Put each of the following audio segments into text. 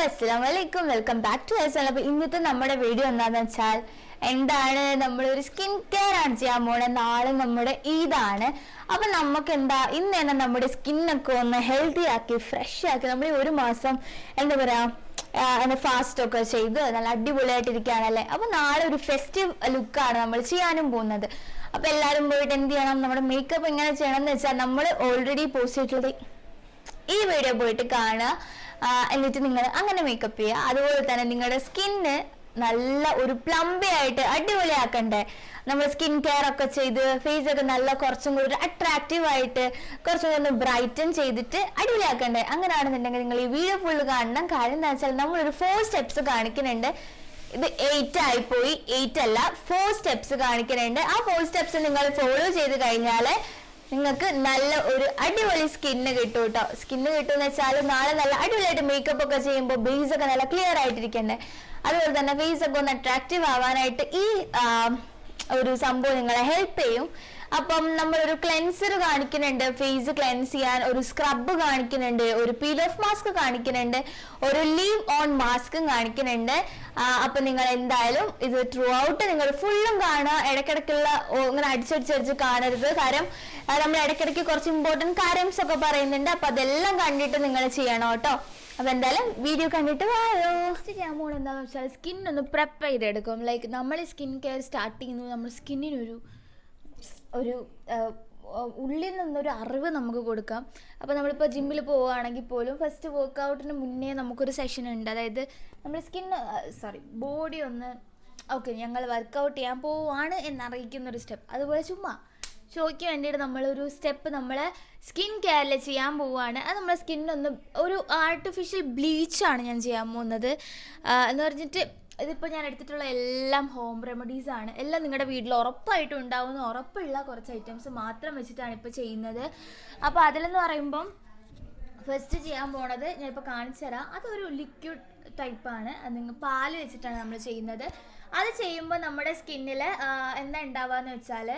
Assalamualaikum, welcome back to us. ഇന്നത്തെ നമ്മുടെ video എന്താണെന്ന് വെച്ചാൽ എന്താണ് നമ്മളൊരു സ്കിൻ കെയർ ആണ് ചെയ്യാൻ പോണത്. നാളെ നമ്മുടെ ഈദാണ്. അപ്പൊ നമുക്ക് എന്താ ഇന്ന് തന്നെ നമ്മുടെ സ്കിന്നൊക്കെ ഒന്ന് ഹെൽത്തി ആക്കി ഫ്രഷ് ആക്കി നമ്മൾ ഒരു മാസം എന്താ പറയാ ഫാസ്റ്റ് ഒക്കെ ചെയ്ത് നല്ല അടിപൊളിയായിട്ടിരിക്കുകയാണല്ലേ. അപ്പൊ നാളെ ഒരു ഫെസ്റ്റീവ് ലുക്കാണ് നമ്മൾ ചെയ്യാനും പോകുന്നത്. അപ്പൊ എല്ലാവരും പോയിട്ട് എന്ത് ചെയ്യണം, നമ്മുടെ മേക്കപ്പ് എങ്ങനെ ചെയ്യണം എന്ന് വെച്ചാൽ നമ്മൾ ഓൾറെഡി പോസ്റ്റ് ചെയ്തിട്ടുള്ളത് ഈ വീഡിയോ പോയിട്ട് കാണുക. എന്നിട്ട് നിങ്ങൾ അങ്ങനെ മേക്കപ്പ് ചെയ്യുക. അതുപോലെ തന്നെ നിങ്ങളുടെ സ്കിന്ന് നല്ല ഒരു പ്ലംബി ആയിട്ട് അടിപൊളിയാക്കണ്ടേ. നമ്മൾ സ്കിൻ കെയർ ഒക്കെ ചെയ്ത് ഫേസ് ഒക്കെ നല്ല കുറച്ചും കൂടി ഒരു അട്രാക്റ്റീവ് ആയിട്ട് കുറച്ചും കൂടി ഒന്ന് ബ്രൈറ്റൻ ചെയ്തിട്ട് അടിപൊളിയാക്കണ്ടേ. അങ്ങനെയാണെന്നുണ്ടെങ്കിൽ നിങ്ങൾ ഈ വീഡിയോ ഫുള്ള് കാണണം. കാര്യം എന്താ വെച്ചാൽ നമ്മളൊരു 4 സ്റ്റെപ്സ് കാണിക്കുന്നുണ്ട്. ഇത് 8 ആയിപ്പോയി, 8 അല്ല 4 സ്റ്റെപ്സ് കാണിക്കുന്നുണ്ട്. ആ 4 സ്റ്റെപ്സ് നിങ്ങൾ ഫോളോ ചെയ്ത് കഴിഞ്ഞാൽ നിങ്ങൾക്ക് നല്ല ഒരു അടിപൊളി സ്കിന്ന് കിട്ടും കേട്ടോ. സ്കിന്ന് കിട്ടുമെന്ന് വെച്ചാൽ നാളെ നല്ല അടിപൊളിയായിട്ട് മേക്കപ്പ് ഒക്കെ ചെയ്യുമ്പോൾ ബേസ് ഒക്കെ നല്ല ക്ലിയർ ആയിട്ടിരിക്കണ്ടേ. അതുപോലെ തന്നെ ഫേസ് ഒക്കെ ഒന്ന് അട്രാക്റ്റീവ് ആവാനായിട്ട് ഈ ഒരു സംഭവം നിങ്ങളെ ഹെൽപ്പ് ചെയ്യും. അപ്പം നമ്മളൊരു ക്ലെൻസർ കാണിക്കുന്നുണ്ട്, ഫേസ് ക്ലെൻസ് ചെയ്യാൻ ഒരു സ്ക്രബ് കാണിക്കുന്നുണ്ട്, ഒരു പീൽ ഓഫ് മാസ്ക് കാണിക്കുന്നുണ്ട്, ഒരു ലീവ് ഓൺ മാസ്കും കാണിക്കുന്നുണ്ട്. അപ്പൊ നിങ്ങൾ എന്തായാലും ഇത് ത്രൂ ഔട്ട് നിങ്ങൾ ഫുള്ളും കാണുക. ഇടയ്ക്കിടയ്ക്കുള്ള ഇങ്ങനെ അടിച്ചടിച്ചടിച്ച് കാണരുത്. കാരണം നമ്മൾ ഇടയ്ക്കിടയ്ക്ക് കുറച്ച് ഇമ്പോർട്ടൻറ്റ് കാര്യംസ് ഒക്കെ പറയുന്നുണ്ട്. അപ്പൊ അതെല്ലാം കണ്ടിട്ട് നിങ്ങൾ ചെയ്യണം കേട്ടോ. അപ്പൊ എന്തായാലും വീഡിയോ കണ്ടിട്ട് വായോ. ചെയ്യാൻ പോകുന്നത് എന്താണെന്ന് വെച്ചാൽ സ്കിൻ ഒന്ന് പ്രെപ്പ് ചെയ്തെടുക്കും. ലൈക്ക് നമ്മൾ സ്കിൻ കെയർ സ്റ്റാർട്ട് ചെയ്യുന്നത് നമ്മുടെ സ്കിന്നിനൊരു ഉള്ളിൽ നിന്നൊരു അറിവ് നമുക്ക് കൊടുക്കാം. അപ്പോൾ നമ്മളിപ്പോൾ ജിമ്മിൽ പോവുകയാണെങ്കിൽ പോലും ഫസ്റ്റ് വർക്കൗട്ടിന് മുന്നേ നമുക്കൊരു സെഷൻ ഉണ്ട്. അതായത് നമ്മൾ ബോഡി ഒന്ന് ഓക്കെ ഞങ്ങൾ വർക്കൗട്ട് ചെയ്യാൻ പോവുകയാണ് എന്നറിയിക്കുന്നൊരു സ്റ്റെപ്പ്. അതുപോലെ ചുമ്മാ ഷോയ്ക്ക് വേണ്ടിയിട്ട് നമ്മളൊരു സ്റ്റെപ്പ് നമ്മളെ സ്കിൻ കെയറിൽ ചെയ്യാൻ പോവുകയാണ്. അത് നമ്മളെ സ്കിന്നൊന്ന് ഒരു ആർട്ടിഫിഷ്യൽ ബ്ലീച്ചാണ് ഞാൻ ചെയ്യാൻ പോകുന്നത്. എന്ന് പറഞ്ഞിട്ട് ഇതിപ്പോൾ ഞാൻ എടുത്തിട്ടുള്ള എല്ലാം ഹോം റെമഡീസ് ആണ്. എല്ലാം നിങ്ങളുടെ വീട്ടിൽ ഉറപ്പായിട്ടും ഉണ്ടാവുമെന്ന് ഉറപ്പുള്ള കുറച്ച് ഐറ്റംസ് മാത്രം വെച്ചിട്ടാണ് ഇപ്പോൾ ചെയ്യുന്നത്. അപ്പോൾ അതിലെന്ന് പറയുമ്പം ഫസ്റ്റ് ചെയ്യാൻ പോണത് ഞാനിപ്പോൾ കാണിച്ചു തരാം. അതൊരു ലിക്വിഡ് ടൈപ്പാണ്. അത് നിങ്ങൾ പാല് വെച്ചിട്ടാണ് നമ്മൾ ചെയ്യുന്നത്. അത് ചെയ്യുമ്പോൾ നമ്മുടെ സ്കിന്നിൽ എന്താ ഉണ്ടാവുകയെന്ന് വെച്ചാൽ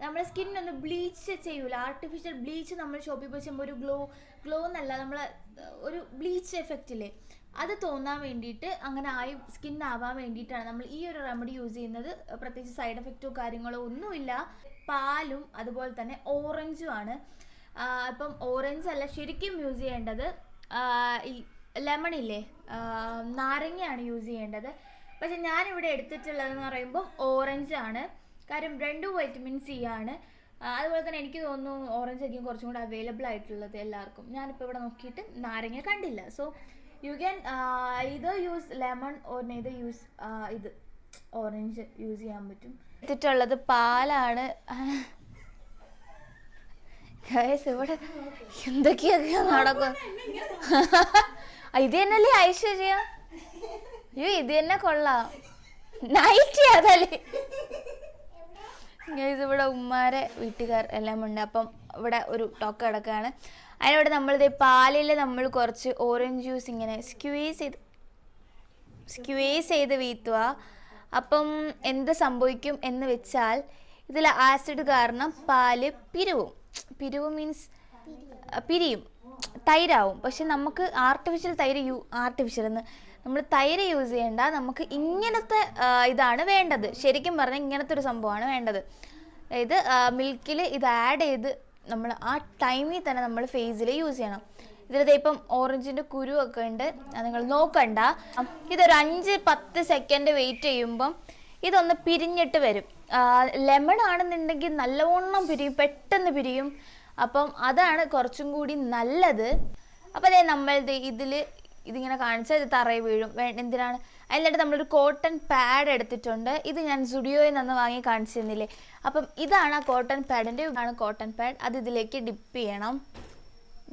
നമ്മുടെ സ്കിന്നൊന്ന് ബ്ലീച്ച് ചെയ്യൂല. ആർട്ടിഫിഷ്യൽ ബ്ലീച്ച് നമ്മൾ ഷോപ്പിൽ പോയി ചെയ്യുമ്പോൾ ഒരു ഗ്ലോ എന്നല്ല, നമ്മൾ ഒരു ബ്ലീച്ച് എഫക്റ്റില്ലേ അത് തോന്നാൻ വേണ്ടിയിട്ട്, അങ്ങനെ സ്കിൻ ആവാൻ വേണ്ടിയിട്ടാണ് നമ്മൾ ഈ ഒരു റെമഡി യൂസ് ചെയ്യുന്നത്. പ്രത്യേകിച്ച് സൈഡ് എഫക്റ്റോ കാര്യങ്ങളോ ഒന്നുമില്ല. പാലും അതുപോലെ തന്നെ ഓറഞ്ചും ആണ്. ഇപ്പം ഓറഞ്ച് അല്ല ശരിക്കും യൂസ് ചെയ്യേണ്ടത് ഈ ലെമൺ ഇല്ലേ, നാരങ്ങയാണ് യൂസ് ചെയ്യേണ്ടത്. പക്ഷെ ഞാനിവിടെ എടുത്തിട്ടുള്ളതെന്ന് പറയുമ്പോൾ ഓറഞ്ചാണ്. കാര്യം 2 വൈറ്റമിൻ സി ആണ്. അതുപോലെ തന്നെ എനിക്ക് തോന്നുന്നു ഓറഞ്ച് ആയിരിക്കും കുറച്ചും കൂടി അവൈലബിൾ ആയിട്ടുള്ളത് എല്ലാവർക്കും. ഞാനിപ്പോൾ ഇവിടെ നോക്കിയിട്ട് നാരങ്ങ കണ്ടില്ല. So you can either use lemon or neither use ഇത് ഓറഞ്ച് യൂസ് ചെയ്യാൻ പറ്റും. എടുത്തിട്ടുള്ളത് പാലാണ്. ഇവിടെ എന്തൊക്കെയൊക്കെയാ നടക്കും. ഇത് തന്നെയല്ലേ ഐശ്വര്യ? അയ്യോ ഇത് തന്നെ കൊള്ളാം. നൈറ്റ് അതല്ലേ ഇവിടെ ഉമ്മാരെ വീട്ടുകാർ എല്ലാം ഉണ്ട്. അപ്പം ഇവിടെ ഒരു ടോക്ക് കിടക്കുകയാണ്. അതിനിവിടെ നമ്മളിത് പാലിൽ നമ്മൾ കുറച്ച് ഓറഞ്ച് ജ്യൂസ് ഇങ്ങനെ സ്ക്വീസ് ചെയ്ത് വീത്തുക. അപ്പം എന്ത് സംഭവിക്കും എന്ന് വെച്ചാൽ ഇതിൽ ആസിഡ് കാരണം പാല് പിരിവും മീൻസ് പിരിയും, തൈരാവും. പക്ഷെ നമുക്ക് ആർട്ടിഫിഷ്യൽ എന്ന് നമ്മൾ തൈര് യൂസ് ചെയ്യേണ്ട. നമുക്ക് ഇങ്ങനത്തെ ഇതാണ് വേണ്ടത്. ശരിക്കും പറഞ്ഞാൽ ഇങ്ങനത്തെ ഒരു സംഭവമാണ് വേണ്ടത്. അതായത് മിൽക്കിൽ ഇത് ആഡ് ചെയ്ത് നമ്മൾ ആ ടൈമിൽ തന്നെ നമ്മൾ ഫേസിൽ യൂസ് ചെയ്യണം. ഇതിലത് ഇപ്പം ഓറഞ്ചിൻ്റെ കുരുവൊക്കെ ഉണ്ട്, നിങ്ങൾ നോക്കണ്ട. ഇതൊരു 5-10 സെക്കൻഡ് വെയിറ്റ് ചെയ്യുമ്പം ഇതൊന്ന് പിരിഞ്ഞിട്ട് വരും. ലെമൺ ആണെന്നുണ്ടെങ്കിൽ നല്ലവണ്ണം പിരിയും, പെട്ടെന്ന് പിരിയും. അപ്പം അതാണ് കുറച്ചും കൂടി നല്ലത്. അപ്പോൾ അതെ നമ്മൾ ഇതിങ്ങനെ കാണിച്ചാൽ ഇത് തറയിൽ വീഴും. എന്തിനാണ് അതിനായിട്ട് നമ്മളൊരു കോട്ടൺ പാഡ് എടുത്തിട്ടുണ്ട്. ഇത് ഞാൻ സുഡിയോയിൽ നിന്ന് വാങ്ങി കാണിച്ചു തന്നില്ലേ. അപ്പം ഇതാണ് ആ കോട്ടൺ പാഡിൻ്റെ കോട്ടൺ പാഡ്. അത് ഇതിലേക്ക് ഡിപ്പ് ചെയ്യണം.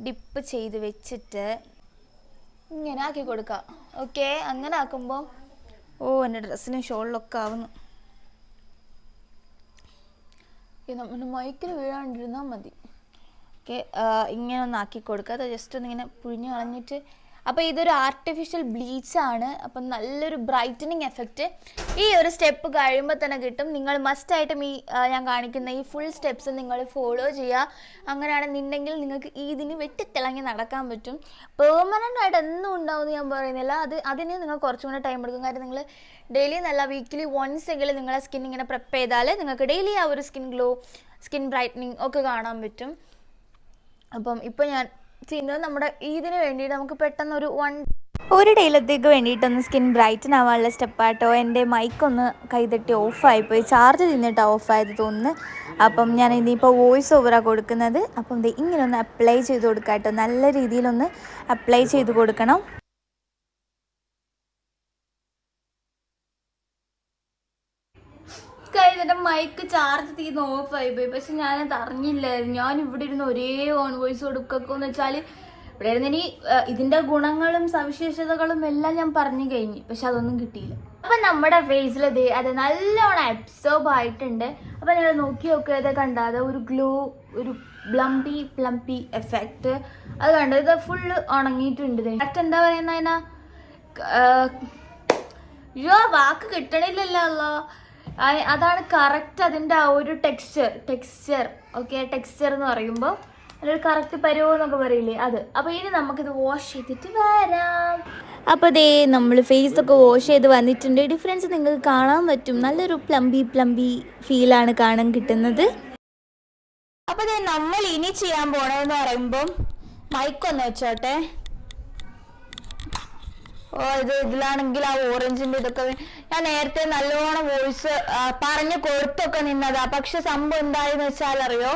ഡിപ്പ് ചെയ്ത് വെച്ചിട്ട് ഇങ്ങനെ ആക്കി കൊടുക്കുക. ഓക്കെ, അങ്ങനെ ആക്കുമ്പോൾ എൻ്റെ ഡ്രസ്സിനും ഷോളിലൊക്കെ ആവുന്നു. നമ്മൾ മൈക്കിൽ വീഴാണ്ടിരുന്നാൽ മതി. ഓക്കെ, ഇങ്ങനെ ഒന്ന് ആക്കി കൊടുക്കുക. അത് ജസ്റ്റ് ഒന്നിങ്ങനെ പുഴിഞ്ഞ് കളഞ്ഞിട്ട് അപ്പോൾ ഇതൊരു ആർട്ടിഫിഷ്യൽ ബ്ലീച്ചാണ്. അപ്പം നല്ലൊരു ബ്രൈറ്റനിങ് എഫക്റ്റ് ഈ ഒരു സ്റ്റെപ്പ് കഴിയുമ്പോൾ തന്നെ കിട്ടും. നിങ്ങൾ മസ്റ്റായിട്ടും ഞാൻ കാണിക്കുന്ന ഈ ഫുൾ സ്റ്റെപ്സ് നിങ്ങൾ ഫോളോ ചെയ്യുക. അങ്ങനെയാണെന്നുണ്ടെങ്കിൽ നിങ്ങൾക്ക് ഇതിന് വെട്ടിത്തിളങ്ങി നടക്കാൻ പറ്റും. പെർമനൻ്റ് ആയിട്ട് എന്നും ഉണ്ടാവുമെന്ന് ഞാൻ പറയുന്നില്ല. അതിന് നിങ്ങൾ കുറച്ചും കൂടെ ടൈം എടുക്കും. കാര്യം നിങ്ങൾ ഡെയിലി നല്ല വീക്കിലി വൺസ് എങ്കിലും നിങ്ങളെ സ്കിൻ ഇങ്ങനെ പ്രെപ്പ് ചെയ്താൽ നിങ്ങൾക്ക് ഡെയിലി ആ ഒരു സ്കിൻ ഗ്ലോ, സ്കിൻ ബ്രൈറ്റനിങ് ഒക്കെ കാണാൻ പറ്റും. അപ്പം ഇപ്പോൾ ഞാൻ ചെയ്യുന്നത് നമ്മുടെ ഇതിന് വേണ്ടിയിട്ട് നമുക്ക് പെട്ടെന്ന് ഒരു ഡേയിലത്തേക്ക് വേണ്ടിയിട്ടൊന്ന് സ്കിൻ ബ്രൈറ്റൻ ആവാനുള്ള സ്റ്റെപ്പാട്ടോ. എൻ്റെ മൈക്കൊന്ന് കൈതട്ടി ഓഫായിപ്പോയി, ചാർജ് തിന്നിട്ട് ഓഫായത് തോന്നുന്നു. അപ്പം ഞാൻ ഇനിയിപ്പോൾ വോയിസ് ഓവറാണ് കൊടുക്കുന്നത്. അപ്പം ഇങ്ങനെ ഒന്ന് അപ്ലൈ ചെയ്ത് കൊടുക്കാം കേട്ടോ. നല്ല രീതിയിലൊന്ന് അപ്ലൈ ചെയ്ത് കൊടുക്കണം. കഴിഞ്ഞിട്ട് മൈക്ക് ചാർജ് തീർന്ന് ഓഫായി പോയി. പക്ഷെ ഞാനത് അറിഞ്ഞില്ലായിരുന്നു. ഞാൻ ഇവിടെ ഇരുന്ന് ഒരേ ഓൺ വോയിസ് കൊടുക്കുമെന്ന് വെച്ചാൽ ഇവിടെ ഇരുന്ന് ഇനി ഇതിൻ്റെ ഗുണങ്ങളും സവിശേഷതകളും എല്ലാം ഞാൻ പറഞ്ഞു കഴിഞ്ഞു. പക്ഷെ അതൊന്നും കിട്ടിയില്ല. അപ്പം നമ്മുടെ ഫേസിൽ അത് നല്ലോണം അബ്സോർബ് ആയിട്ടുണ്ട്. അപ്പം നിങ്ങൾ നോക്കി നോക്കിയത് കണ്ടാതെ ഒരു ഗ്ലോ, ഒരു പ്ലംപി എഫക്റ്റ് അത് കണ്ടത്. ഇത് ഫുള്ള് ഉണങ്ങിയിട്ടുണ്ട്. എഫക്റ്റ് എന്താ പറയുന്ന അതിനാ വാക്ക് കിട്ടണില്ലല്ലോ. അതാണ് കറക്റ്റ് അതിൻ്റെ ആ ഒരു ടെക്സ്ചർ ഓക്കെ. ടെക്സ്ചർ എന്ന് പറയുമ്പോൾ അതിലൊരു കറക്റ്റ് പരുവം എന്നൊക്കെ പറയില്ലേ, അത്. അപ്പോൾ ഇനി നമുക്കിത് വാഷ് ചെയ്തിട്ട് വരാം. അപ്പോൾ നമ്മൾ ഫേസൊക്കെ വാഷ് ചെയ്ത് വന്നിട്ടുണ്ട്. ഡിഫറൻസ് നിങ്ങൾക്ക് കാണാൻ പറ്റും. നല്ലൊരു പ്ലംബി ഫീലാണ് കാണാൻ കിട്ടുന്നത്. അപ്പോൾ നമ്മൾ ഇനി ചെയ്യാൻ പോണതെന്ന് പറയുമ്പം മൈക്കൊന്ന് വെച്ചോട്ടെ. ഇതിലാണെങ്കിൽ ആ ഓറഞ്ചിൻ്റെ ഇതൊക്കെ ഞാൻ നേരത്തെ നല്ലോണം വോയിസ് പറഞ്ഞു കൊടുത്തൊക്കെ നിന്നതാ. പക്ഷെ സംഭവം എന്തായെന്ന് വെച്ചാൽ അറിയോ,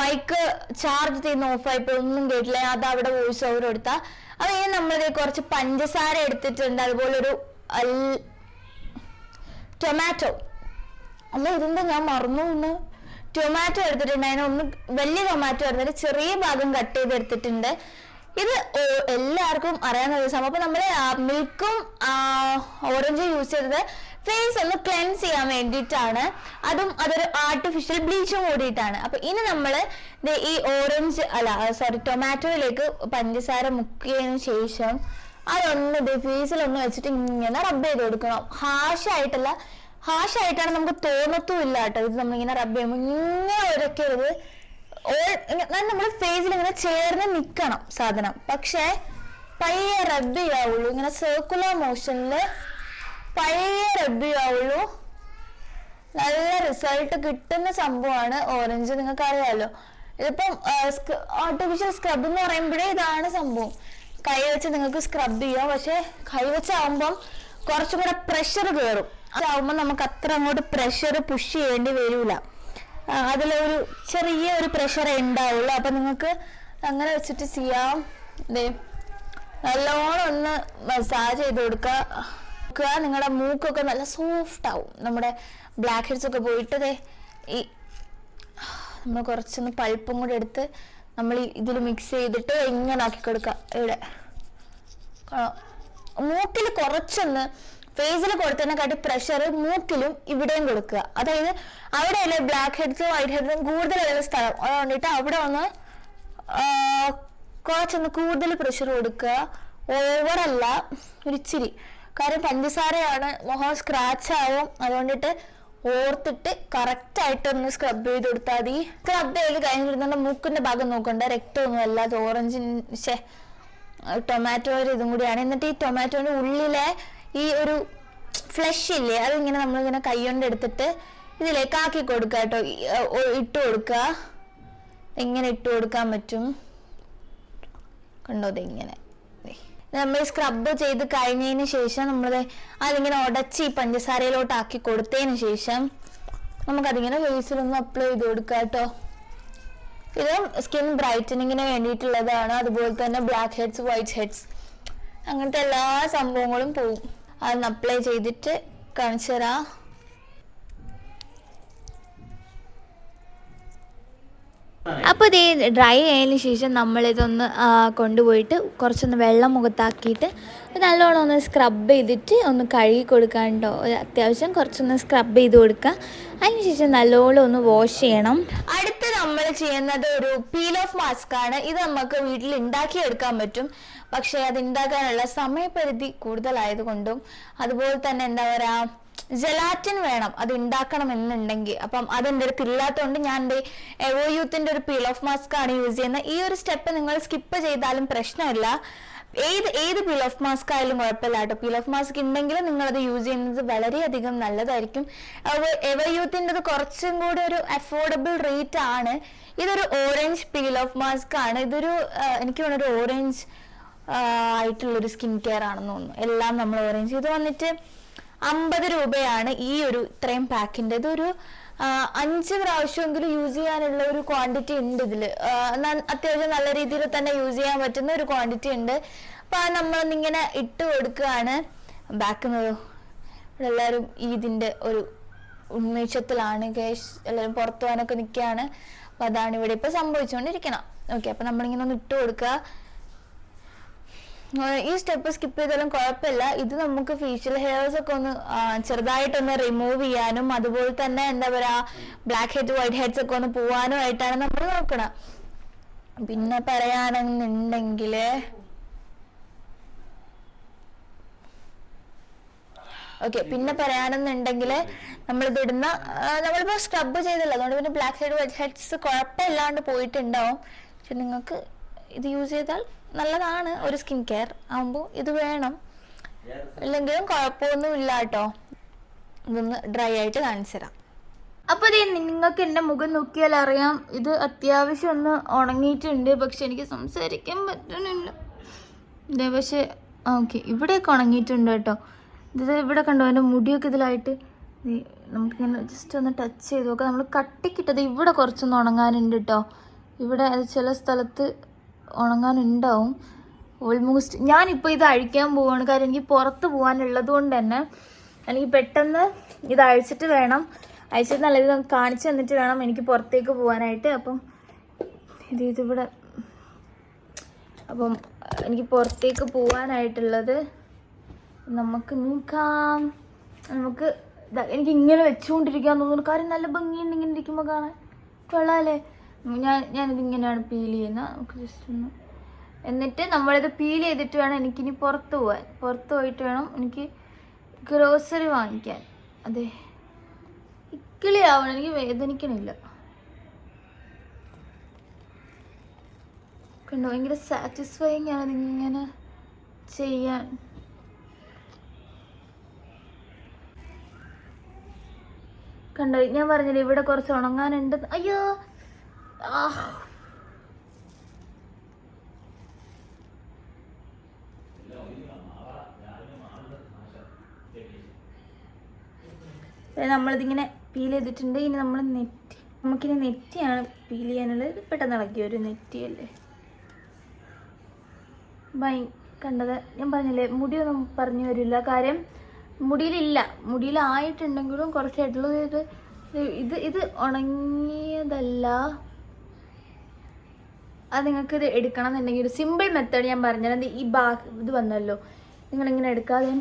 മൈക്ക് ചാർജ് ചെയ്യുന്ന ഓഫായിപ്പോൾ ഒന്നും കേട്ടില്ല. അത് അവിടെ വോയിസ് ഓവർ കൊടുത്താൽ അത് ഇനി നമ്മളിത് കുറച്ച് പഞ്ചസാര എടുത്തിട്ടുണ്ട്. അതുപോലെ ഒരു ടൊമാറ്റോ ഇതിൻ്റെ ഞാൻ മറന്നു ഇന്ന് ടൊമാറ്റോ എടുത്തിട്ടുണ്ട്. അതിനൊന്ന് വലിയ ടൊമാറ്റോ എടുത്തിട്ട് ചെറിയ ഭാഗം കട്ട് ചെയ്തെടുത്തിട്ടുണ്ട്. ഇത് എല്ലാവർക്കും അറിയാവുന്ന ഒരു സംഭവം. അപ്പോൾ നമ്മൾ മിൽക്കും ഓറഞ്ചും യൂസ് ചെയ്തത് ഫേസ് ഒന്ന് ക്ലെൻസ് ചെയ്യാൻ വേണ്ടിയിട്ടാണ്. അതൊരു ആർട്ടിഫിഷ്യൽ ബ്ലീച്ചും കൂടിയിട്ടാണ്. അപ്പോൾ ഇനി നമ്മൾ ഈ ടൊമാറ്റോയിലേക്ക് പഞ്ചസാര മുക്കിയതിന് ശേഷം അതൊന്ന് ഫേസിലൊന്ന് വെച്ചിട്ട് ഇങ്ങനെ റബ്ബ് ചെയ്ത് കൊടുക്കണം. ഹാഷായിട്ടാണ് നമുക്ക് തോന്നത്തുമില്ല കേട്ടോ. ഇത് നമ്മളിങ്ങനെ റബ്ബ് ചെയ്യുമ്പോൾ ഇങ്ങനെ ഉരക്കരുത്. നമ്മൾ ഫേസിൽ ഇങ്ങനെ ചേർന്ന് നിൽക്കണം സാധനം. പക്ഷെ പയ്യെ റബ്ബ് ചെയ്യാവുള്ളൂ. ഇങ്ങനെ സർക്കുലർ മോഷനിൽ പയ്യെ റബ്ബ് ചെയ്യാവുള്ളൂ. നല്ല റിസൾട്ട് കിട്ടുന്ന സംഭവമാണ് ഓറഞ്ച്. നിങ്ങൾക്ക് അറിയാമല്ലോ. ഇതിപ്പം ആർട്ടിഫിഷ്യൽ സ്ക്രബ് എന്ന് പറയുമ്പോഴേ ഇതാണ് സംഭവം. കൈ വെച്ച് നിങ്ങൾക്ക് സ്ക്രബ് ചെയ്യാം. പക്ഷെ കൈ വെച്ചാവുമ്പം കുറച്ചും കൂടെ പ്രഷർ കയറും. അതാവുമ്പോൾ നമുക്ക് അത്ര അങ്ങോട്ട് പ്രഷർ പുഷ് ചെയ്യേണ്ടി വരില്ല. അതിലൊരു ചെറിയൊരു പ്രഷർ ഉണ്ടാവുള്ളൂ. അപ്പം നിങ്ങൾക്ക് അങ്ങനെ വെച്ചിട്ട് ചെയ്യാം. നല്ലോണം ഒന്ന് മസാജ് ചെയ്ത് കൊടുക്കുക. നിങ്ങളുടെ മൂക്കൊക്കെ നല്ല സോഫ്റ്റ് ആവും. നമ്മുടെ ബ്ലാക്ക് ഹെഡ്സ് ഒക്കെ പോയിട്ട് നമ്മൾ കുറച്ചൊന്ന് പൾപ്പും കൂടെ എടുത്ത് നമ്മൾ ഇതിൽ മിക്സ് ചെയ്തിട്ട് ഇങ്ങനെ ആക്കി കൊടുക്കുക. ഇവിടെ മൂക്കിൽ കുറച്ചൊന്ന് ഫേസിൽ കൊടുത്തതിനെക്കാട്ടി പ്രഷർ മൂക്കിലും ഇവിടെയും കൊടുക്കുക. അതായത് അവിടെയല്ലേ ബ്ലാക്ക് ഹെഡ്സും വൈറ്റ് ഹെഡ്സും കൂടുതലുള്ള സ്ഥലം. അതുകൊണ്ടിട്ട് അവിടെ ഒന്ന് കുറച്ചൊന്ന് കൂടുതൽ പ്രഷർ കൊടുക്കുക. ഓവറല്ല, ഒരിച്ചിരി. കാര്യം പഞ്ചസാരയാണ്, മുഖം സ്ക്രാച്ച് ആവും. അതുകൊണ്ടിട്ട് ഓർത്തിട്ട് കറക്റ്റായിട്ടൊന്ന് സ്ക്രബ് ചെയ്ത് കൊടുത്താൽ മതി. സ്ക്രബ് ചെയ്ത് കഴിഞ്ഞിരുന്ന മൂക്കിന്റെ ഭാഗം നോക്കണ്ട, രക്തമൊന്നും അല്ല. അത് ഓറഞ്ചിന് ടൊമാറ്റോയുടെ ഇതും കൂടിയാണ്. എന്നിട്ട് ഈ ടൊമാറ്റോന്റെ ഉള്ളിലെ ഈ ഒരു ഫ്ലഷ് ഇല്ലേ, അതിങ്ങനെ നമ്മളിങ്ങനെ കൈ കൊണ്ട് എടുത്തിട്ട് ഇതിലേക്ക് ആക്കി കൊടുക്കുക കേട്ടോ. ഇട്ട് കൊടുക്കുക. ഇങ്ങനെ ഇട്ട് കൊടുക്കാൻ പറ്റും. കണ്ടോ, ഇങ്ങനെ നമ്മൾ സ്ക്രബ് ചെയ്ത് കഴിഞ്ഞതിന് ശേഷം നമ്മൾ അതിങ്ങനെ ഉടച്ച് ഈ പഞ്ചസാരയിലോട്ട് ആക്കി കൊടുത്തതിന് ശേഷം നമുക്കതിങ്ങനെ ഫേസിലൊന്ന് അപ്ലൈ ചെയ്ത് കൊടുക്കുക കേട്ടോ. ഇത് സ്കിൻ ബ്രൈറ്റനിങ്ങിന് വേണ്ടിയിട്ടുള്ളതാണ്. അതുപോലെ തന്നെ ബ്ലാക്ക് ഹെഡ്സ്, വൈറ്റ് ഹെഡ്സ്, അങ്ങനത്തെ എല്ലാ സംഭവങ്ങളും പോവും. അതൊന്ന് അപ്ലൈ ചെയ്തിട്ട് കാണിച്ചു തരാം. അപ്പോൾ ഇത് ഡ്രൈ ആയതിനു ശേഷം നമ്മളിതൊന്ന് കൊണ്ടുപോയിട്ട് കുറച്ചൊന്ന് വെള്ളം മുഖത്താക്കിയിട്ട് നല്ലോണം ഒന്ന് സ്ക്രബ് ചെയ്തിട്ട് ഒന്ന് കഴുകി കൊടുക്കാനുണ്ടോ. അത്യാവശ്യം കുറച്ചൊന്ന് സ്ക്രബ് ചെയ്ത് കൊടുക്കുക. അതിനുശേഷം നല്ലോണം ഒന്ന് വാഷ് ചെയ്യണം. അടുത്ത് നമ്മൾ ചെയ്യുന്നത് ഒരു പീൽ ഓഫ് മാസ്ക് ആണ്. ഇത് നമുക്ക് വീട്ടിൽ ഉണ്ടാക്കിയെടുക്കാൻ പറ്റും. പക്ഷേ അത് ഉണ്ടാക്കാനുള്ള സമയപരിധി കൂടുതലായതുകൊണ്ടും അതുപോലെ തന്നെ എന്താ പറയാ ജലാറ്റിൻ വേണം അത് ഉണ്ടാക്കണമെന്നുണ്ടെങ്കിൽ. അപ്പം അതെൻ്റെ അടുത്ത് ഇല്ലാത്തതുകൊണ്ട് ഞാൻ എൻ്റെ എവോ യൂത്തിന്റെ ഒരു പീൽ ഓഫ് മാസ്ക് ആണ് യൂസ് ചെയ്യുന്നത്. ഈ ഒരു സ്റ്റെപ്പ് നിങ്ങൾ സ്കിപ്പ് ചെയ്താലും പ്രശ്നമില്ല. ഏത് പീൽ ഓഫ് മാസ്ക് ആയാലും കുഴപ്പമില്ല കേട്ടോ. പീൽ ഓഫ് മാസ്ക് ഉണ്ടെങ്കിൽ നിങ്ങളത് യൂസ് ചെയ്യുന്നത് വളരെയധികം നല്ലതായിരിക്കും. എവോ യൂത്തിൻ്റെത് കുറച്ചും കൂടി ഒരു അഫോർഡബിൾ റേറ്റ് ആണ്. ഇതൊരു ഓറഞ്ച് പീൽ ഓഫ് മാസ്ക് ആണ്. ഇതൊരു എനിക്ക് തോന്നുന്നു ഒരു ഓറഞ്ച് ആയിട്ടുള്ളൊരു സ്കിൻ കെയർ ആണെന്ന് തോന്നുന്നു. എല്ലാം നമ്മൾ ഓറഞ്ച്. ഇത് വന്നിട്ട് 50 രൂപയാണ് ഈ ഒരു ഇത്രയും പാക്കിൻ്റെ. ഇതൊരു 5 പ്രാവശ്യമെങ്കിലും യൂസ് ചെയ്യാനുള്ള ഒരു ക്വാണ്ടിറ്റി ഉണ്ട് ഇതിൽ. അത്യാവശ്യം നല്ല രീതിയിൽ തന്നെ യൂസ് ചെയ്യാൻ പറ്റുന്ന ഒരു ക്വാണ്ടിറ്റി ഉണ്ട്. അപ്പൊ നമ്മളൊന്നിങ്ങനെ ഇട്ട് കൊടുക്കുകയാണ്. ബാക്കുന്നത് എല്ലാവരും ഇതിന്റെ ഒരു ഉന്മേഷത്തിലാണ് കേസ്. എല്ലാവരും പുറത്തു പോകാനൊക്കെ നിൽക്കുകയാണ്. അപ്പൊ അതാണ് ഇവിടെ ഇപ്പൊ സംഭവിച്ചുകൊണ്ടിരിക്കണം. ഓക്കെ, അപ്പൊ നമ്മളിങ്ങനെ ഒന്ന് ഇട്ട് കൊടുക്കുക. ഈ സ്റ്റെപ്പ് സ്കിപ്പ് ചെയ്താലും കുഴപ്പമില്ല. ഇത് നമുക്ക് ഫേഷ്യൽ ഹെയർസ് ഒക്കെ ഒന്ന് ചെറുതായിട്ടൊന്ന് റിമൂവ് ചെയ്യാനും അതുപോലെ തന്നെ എന്താ പറയാ ബ്ലാക്ക് ഹെഡ് വൈറ്റ് ഹെഡ്സ് ഒക്കെ ഒന്ന് പോവാനും ആയിട്ടാണ് നമ്മൾ നോക്കണം. പിന്നെ പറയാണെന്നുണ്ടെങ്കിൽ നമ്മളിതിടുന്ന നമ്മളിപ്പോ സ്ക്രബ് ചെയ്തല്ലോ, അതുകൊണ്ട് പിന്നെ ബ്ലാക്ക് ഹെഡ് വൈറ്റ് ഹെഡ്സ് കുഴപ്പമില്ലാണ്ട് പോയിട്ടുണ്ടാവും. പക്ഷെ നിങ്ങൾക്ക് ഇത് യൂസ് ചെയ്താൽ നല്ലതാണ്. ഒരു സ്കിൻ കെയർ ആകുമ്പോൾ ഇത് വേണം, ഇല്ലെങ്കിലും കുഴപ്പമൊന്നും ഇല്ല കേട്ടോ. ഇതൊന്ന് ഡ്രൈ ആയിട്ട് കാണിച്ചു തരാം. അപ്പോൾ ഇത് നിങ്ങൾക്ക് എൻ്റെ മുഖം നോക്കിയാൽ അറിയാം ഇത് അത്യാവശ്യം ഒന്ന് ഉണങ്ങിയിട്ടുണ്ട്. പക്ഷെ എനിക്ക് സംസാരിക്കാൻ പറ്റുന്നില്ല. ഇതേ പക്ഷേ ഓക്കെ, ഇവിടെയൊക്കെ ഉണങ്ങിയിട്ടുണ്ട് കേട്ടോ. ഇത് ഇവിടെ കണ്ടോ എൻ്റെ മുടിയൊക്കെ ഇതിലായിട്ട്. നമുക്കിങ്ങനെ ജസ്റ്റ് ഒന്ന് ടച്ച് ചെയ്ത് നോക്കാം. നമ്മൾ കട്ടിക്കിട്ടത് ഇവിടെ കുറച്ചൊന്ന് ഉണങ്ങാനുണ്ട് കേട്ടോ. ഇവിടെ ചില സ്ഥലത്ത് ഉണങ്ങാനുണ്ടാവും. ഓൾമോസ്റ്റ് ഞാനിപ്പോൾ ഇത് അഴിക്കാൻ പോവാണ്. കാര്യം എനിക്ക് പുറത്ത് പോകാനുള്ളത് കൊണ്ട് തന്നെ എനിക്ക് പെട്ടെന്ന് ഇത് അഴിച്ചിട്ട് വേണം, അഴിച്ചിട്ട് നല്ല ഇത് കാണിച്ചു തന്നിട്ട് വേണം എനിക്ക് പുറത്തേക്ക് പോകാനായിട്ട്. അപ്പം ഇതിവിടെ അപ്പം എനിക്ക് പുറത്തേക്ക് പോകാനായിട്ടുള്ളത് നമുക്ക് നോക്കാം. നമുക്ക് എനിക്ക് ഇങ്ങനെ വെച്ചുകൊണ്ടിരിക്കാൻ തോന്നുന്നു. കാര്യം നല്ല ഭംഗിയുണ്ട് ഇങ്ങനെ ഇരിക്കുമ്പോൾ കാണാൻ. കൊള്ളാമല്ലേ? ഞാനിതിങ്ങനെയാണ് പീൽ ചെയ്യുന്നത്. നമുക്ക് ജസ്റ്റ് ഒന്ന് എന്നിട്ട് നമ്മളിത് പീൽ ചെയ്തിട്ട് വേണം എനിക്കിനി പുറത്ത് പോകാൻ. പുറത്ത് പോയിട്ട് വേണം എനിക്ക് ഗ്രോസറി വാങ്ങിക്കാൻ. അതെ, ഇക്കിളി ആവണം, എനിക്ക് വേദനിക്കണില്ല. കണ്ടോ, ഭയങ്കര സാറ്റിസ്ഫൈങ് ആണ് ഇതിങ്ങനെ ചെയ്യാൻ. കണ്ടോ, ഞാൻ പറഞ്ഞില്ലേ ഇവിടെ കുറച്ച് ഉണങ്ങാനുണ്ട്. അയ്യോ നമ്മളിതിങ്ങനെ പീൽ ചെയ്തിട്ടുണ്ട്. ഇനി നമ്മൾ നമുക്കിനി നെറ്റിയാണ് പീൽ ചെയ്യാനുള്ളത്. പെട്ടെന്ന് ഇളക്കിയ ഒരു നെറ്റിയല്ലേ. കണ്ടത് ഞാൻ പറഞ്ഞില്ലേ മുടിയൊന്നും പറഞ്ഞു വരില്ല. കാര്യം മുടിയിലായിട്ടുണ്ടെങ്കിലും കുറച്ചായിട്ടുള്ളത്. ഇത് ഉണങ്ങിയതല്ല. അത് നിങ്ങൾക്ക് ഇത് എടുക്കണം എന്നുണ്ടെങ്കിൽ ഒരു സിമ്പിൾ മെത്തേഡ് ഞാൻ പറഞ്ഞത്. ഈ ഇത് വന്നല്ലോ, നിങ്ങളിങ്ങനെ എടുക്കാതെ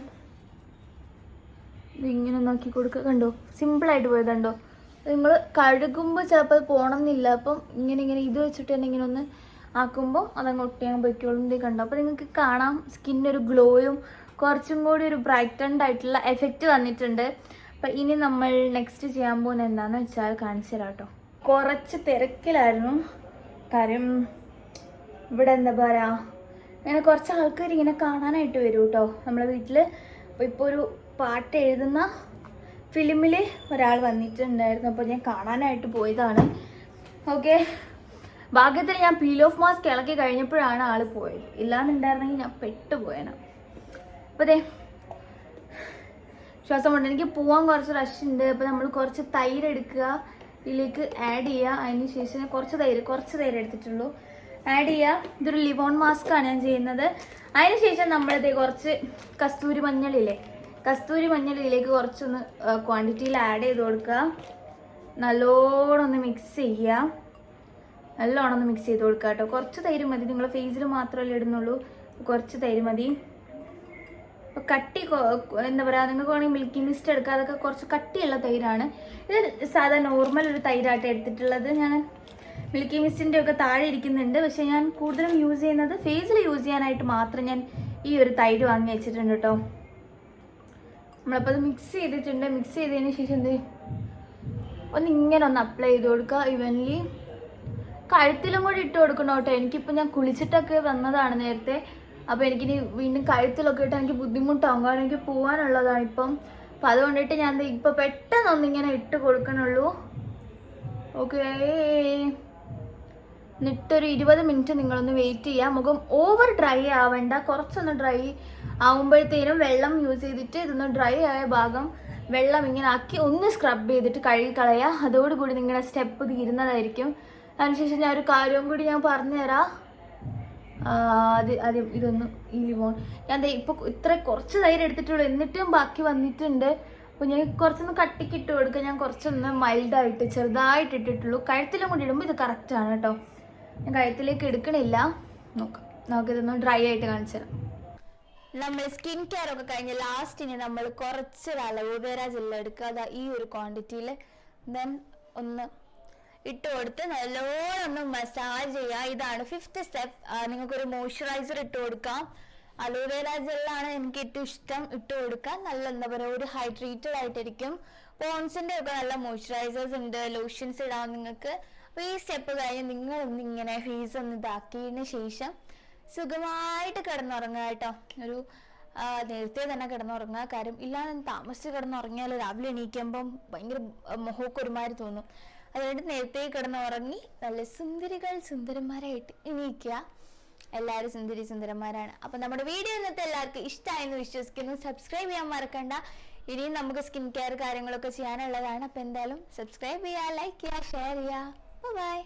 ഇതിങ്ങനെ നോക്കി കൊടുക്കുക. കണ്ടോ, സിമ്പിളായിട്ട് പോയതുണ്ടോ. നിങ്ങൾ കഴുകുമ്പോൾ ചിലപ്പോൾ അത് പോകണമെന്നില്ല. അപ്പം ഇങ്ങനെ ഇത് വെച്ചിട്ട് തന്നെ ഇങ്ങനെ ഒന്ന് ആക്കുമ്പോൾ അതങ്ങ് ഒട്ടിയാൻ പൊയ്ക്കോളും. ഇത് കണ്ടോ. അപ്പോൾ നിങ്ങൾക്ക് കാണാം സ്കിന്നൊരു ഗ്ലോയും കുറച്ചും കൂടി ഒരു ബ്രൈറ്റൻഡ് ആയിട്ടുള്ള എഫക്റ്റ് വന്നിട്ടുണ്ട്. അപ്പം ഇനി നമ്മൾ നെക്സ്റ്റ് ചെയ്യാൻ പോകുന്നത് എന്താണെന്ന് വെച്ചാൽ കാണിച്ചു തരാം കേട്ടോ. കുറച്ച് തിരക്കിലായിരുന്നു. കാര്യം ഇവിടെ എന്താ പറയുക, ഇങ്ങനെ കുറച്ച് ആൾക്കാർ ഇങ്ങനെ കാണാനായിട്ട് വരും കേട്ടോ നമ്മളെ വീട്ടിൽ. അപ്പോൾ ഇപ്പോൾ ഒരു പാട്ട് എഴുതുന്ന ഫിലിമിൽ ഒരാൾ വന്നിട്ടുണ്ടായിരുന്നു. അപ്പോൾ ഞാൻ കാണാനായിട്ട് പോയതാണ്. ഓക്കെ, ഭാഗ്യത്തിന് ഞാൻ പീൽ ഓഫ് മാസ്ക് ഇളക്കി കഴിഞ്ഞപ്പോഴാണ് ആൾ പോയത്. ഇല്ലാന്നുണ്ടായിരുന്നെങ്കിൽ ഞാൻ പെട്ടുപോയേനെ. അപ്പോൾ അതെ ശ്വാസം കൊണ്ട് എനിക്ക് പോകാൻ കുറച്ച് റഷ് ഉണ്ട്. അപ്പോൾ നമ്മൾ കുറച്ച് തൈര് എടുക്കുക, ഇതിലേക്ക് ആഡ് ചെയ്യുക. അതിന് ശേഷം കുറച്ച് തൈര് എടുത്തിട്ടുള്ളൂ, ആഡ് ചെയ്യുക. ഇതൊരു ലിവോൺ മാസ്ക് ആണ് ഞാൻ ചെയ്യുന്നത്. അതിന് ശേഷം നമ്മളിത് കുറച്ച് കസ്തൂരി മഞ്ഞൾ ഇതിലേക്ക് കുറച്ചൊന്ന് ക്വാണ്ടിറ്റിയിൽ ആഡ് ചെയ്ത് കൊടുക്കുക. നല്ലോണം ഒന്ന് മിക്സ് ചെയ്ത് കൊടുക്കുക കേട്ടോ. കുറച്ച് തൈര് മതി, നിങ്ങൾ ഫേസിൽ മാത്രമല്ലേ ഇടുന്നുള്ളൂ. കുറച്ച് തൈര് മതി. അപ്പോൾ കട്ടി എന്താ പറയുക, നിങ്ങൾക്ക് വേണമെങ്കിൽ മിൽക്കി മിസ്റ്റ് എടുക്കുക. അതൊക്കെ കുറച്ച് കട്ടിയുള്ള തൈരാണ്. ഇത് സാധാ നോർമൽ ഒരു തൈരായിട്ട് എടുത്തിട്ടുള്ളത്. ഞാൻ മിൽക്കി മിസ്റ്റിൻ്റെ ഒക്കെ താഴെ ഇരിക്കുന്നുണ്ട്. പക്ഷെ ഞാൻ കൂടുതലും യൂസ് ചെയ്യുന്നത് ഫേസിൽ യൂസ് ചെയ്യാനായിട്ട് മാത്രം ഞാൻ ഈ ഒരു തൈര് വാങ്ങി വെച്ചിട്ടുണ്ട് കേട്ടോ. നമ്മളപ്പോൾ അത് മിക്സ് ചെയ്തിട്ടുണ്ട്. മിക്സ് ചെയ്തതിന് ശേഷം ഇങ്ങനെ ഒന്ന് അപ്ലൈ ചെയ്ത് കൊടുക്കുക ഇവൻലി. കഴുത്തിലും കൂടി ഇട്ട് കൊടുക്കണം കേട്ടോ. എനിക്കിപ്പോൾ ഞാൻ കുളിച്ചിട്ടൊക്കെ വന്നതാണ് നേരത്തെ. അപ്പോൾ എനിക്കിനി വീണ്ടും കഴുത്തിലൊക്കെ ഇട്ട് എനിക്ക് ബുദ്ധിമുട്ടാകും, കാരണം എനിക്ക് പോകാനുള്ളതാണ് ഇപ്പം. അപ്പം അതുകൊണ്ടിട്ട് ഞാൻ ഇപ്പോൾ പെട്ടെന്നൊന്നിങ്ങനെ ഇട്ട് കൊടുക്കണുള്ളൂ. ഓക്കേ, എന്നിട്ടൊരു 20 മിനിറ്റ് നിങ്ങളൊന്ന് വെയിറ്റ് ചെയ്യുക. മുഖം ഓവർ ഡ്രൈ ആവണ്ട, കുറച്ചൊന്ന് ഡ്രൈ ആവുമ്പോഴത്തേനും വെള്ളം യൂസ് ചെയ്തിട്ട് ഇതൊന്ന് ഡ്രൈ ആയ ഭാഗം വെള്ളം ഇങ്ങനെ ആക്കി ഒന്ന് സ്ക്രബ് ചെയ്തിട്ട് കഴുകി കളയുക. അതോടുകൂടി നിങ്ങളുടെ സ്റ്റെപ്പ് തീരുന്നതായിരിക്കും. അതിനുശേഷം ഞാൻ ഒരു കാര്യവും കൂടി ഞാൻ പറഞ്ഞുതരാം. ഇതൊന്ന് ഈ ലിമോൺ ഞാൻ ഇപ്പോൾ ഇത്ര കുറച്ച് തൈര് എടുത്തിട്ടുള്ളൂ, എന്നിട്ടും ബാക്കി വന്നിട്ടുണ്ട്. അപ്പോൾ ഞാൻ കുറച്ചൊന്ന് കട്ടിക്കിട്ട് കൊടുക്കുക. ഞാൻ കുറച്ചൊന്ന് മൈൽഡായിട്ട് ചെറുതായിട്ട് ഇട്ടിട്ടുള്ളൂ. കഴുത്തിലും കൂടി ഇടുമ്പോൾ ഇത് കറക്റ്റാണ് കേട്ടോ. ഞാൻ കഴുത്തിലേക്ക് എടുക്കണില്ല. നമുക്കിതൊന്ന് ഡ്രൈ ആയിട്ട് കാണിച്ചു തരാം. നമ്മൾ സ്കിൻ കെയർ ഒക്കെ കഴിഞ്ഞ് ലാസ്റ്റിന് നമ്മൾ കുറച്ചൊരു അലോവേര ജെല്ല് എടുക്കുക. അതാ ഈ ഒരു ക്വാണ്ടിറ്റിയിൽ ദെൻ ഒന്ന് ഇട്ട് കൊടുത്ത് നല്ലോണം ഒന്ന് മസാജ് ചെയ്യുക. ഇതാണ് 5th സ്റ്റെപ്പ്. നിങ്ങൾക്കൊരു മോയ്സ്ചറൈസർ ഇട്ട് കൊടുക്കാം. അലോവേര ജെല്ലാണ് എനിക്ക് ഏറ്റവും ഇഷ്ടം ഇട്ട് കൊടുക്കാൻ. നല്ല എന്താ പറയുക, ഒരു ഹൈഡ്രേറ്റഡ് ആയിട്ടിരിക്കും. പോൺസിൻ്റെ ഒക്കെ നല്ല മോയ്സ്ചറൈസേഴ്സ് ഉണ്ട്, ലോഷൻസ് ഇടാം നിങ്ങൾക്ക്. അപ്പോൾ ഈ സ്റ്റെപ്പ് കഴിഞ്ഞ് നിങ്ങളൊന്നിങ്ങനെ ഫേസ് ഒന്ന് ഇതാക്കിയതിന് ശേഷം സുഖമായിട്ട് കിടന്നുറങ്ങുക കേട്ടോ. ഒരു നേരത്തെ തന്നെ കിടന്നുറങ്ങുക. കാര്യം ഇല്ലാതെ താമസിച്ച് കിടന്നുറങ്ങിയാൽ രാവിലെ എണീക്കുമ്പം ഭയങ്കര മുഖമൊക്കെ ഒരുമാതിരി തോന്നും. അതുകൊണ്ട് നേരത്തെ കിടന്നുറങ്ങി നല്ല സുന്ദരന്മാരായിട്ട് എണീക്കുക. എല്ലാവരും സുന്ദരന്മാരാണ്. അപ്പം നമ്മുടെ വീഡിയോ ഇന്നത്തെ എല്ലാവർക്കും ഇഷ്ടമായെന്ന് വിശ്വസിക്കുന്നു. സബ്സ്ക്രൈബ് ചെയ്യാൻ മറക്കണ്ട. ഇനിയും നമുക്ക് സ്കിൻ കെയർ കാര്യങ്ങളൊക്കെ ചെയ്യാനുള്ളതാണ്. അപ്പം എന്തായാലും സബ്സ്ക്രൈബ് ചെയ്യുക, ലൈക്ക് ചെയ്യുക, ഷെയർ ചെയ്യുക. ബൈ.